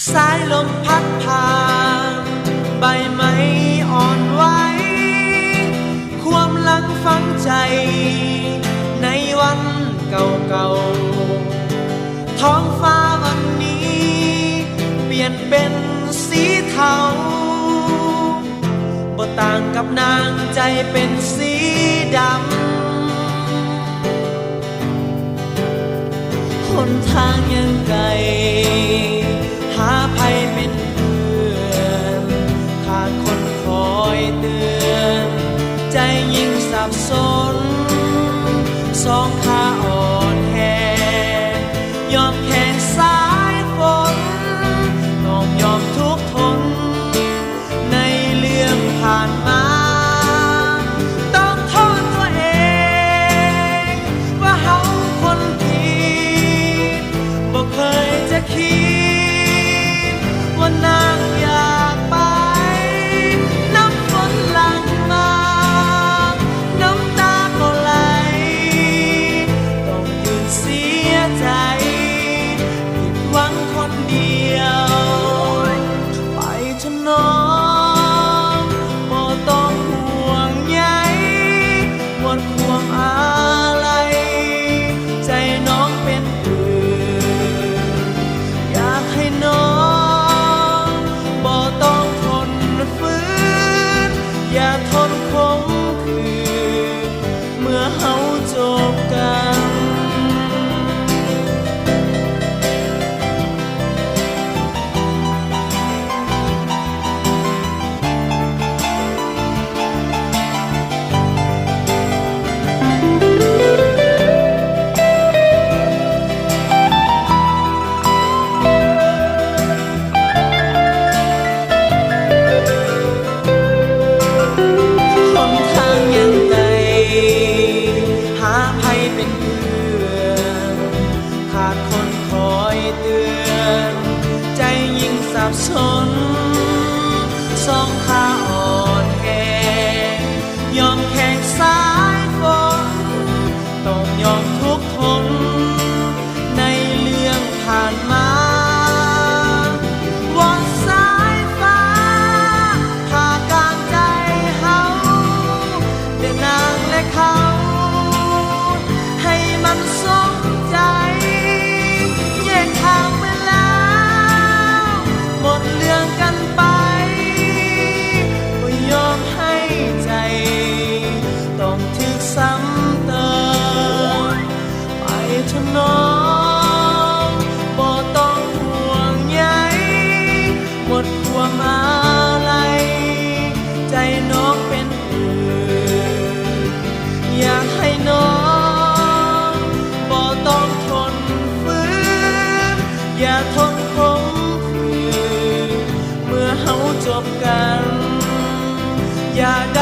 สายลมพัดผ่านใบไม้อ่อนไหวความหลังฝังใจในวันเก่าๆท้องฟ้าวันนี้เปลี่ยนเป็นสีเทาบ่ต่างกับนางใจเป็นสีดำหนทางยังไกลหาภัยเป็นเพื่อนขาดคนคอยเตือนใจยิ่งสับสนสองขาอ่อนแอยอมแข่งสายฝนต้องยอมทุกข์ทนในเรื่องผ่านมาต้องโทษตัวเองว่าเฮาคนผิดบ่เคยจะคิดว่านางอยากไปน้ำฝนหลั่งมาน้ำตาก็ไหลต้องยืนเสียใจผิดหวังคนเดียวไปเถอะน้องบ่ต้องห่วงใยหมดความอาลัยใจน้องเป็นอื่นอยากให้น้องบ่ต้องทนฝืนอย่าทนคงคืนเมื่อเฮาจบกัน หนทางยังไงหาภัยเป็นเพื่อนขาดคนคอยเตือนใจยิ่งสับสนสองขาอ่อนแอยอมแข่งสายฝนต้องยอมทุกข์ทนในเรื่องผ่านมาวอนสายฟ้าผ่ากลางใจเฮาเด่นนางและเขาให้มันสมใจแยกทางไปแล้วหมดเรื่องกันไปก็ยอมให้ใจต้องถึกซ้ำเติมไปเถอะน้องบ่ต้องห่วงใยหมดความอาลัยใจน้องเป็นอื่นอยากให้น้องบ่ต้องทนฝืนอย่าทนคงคืนเมื่อเฮาจบกันอย่าได้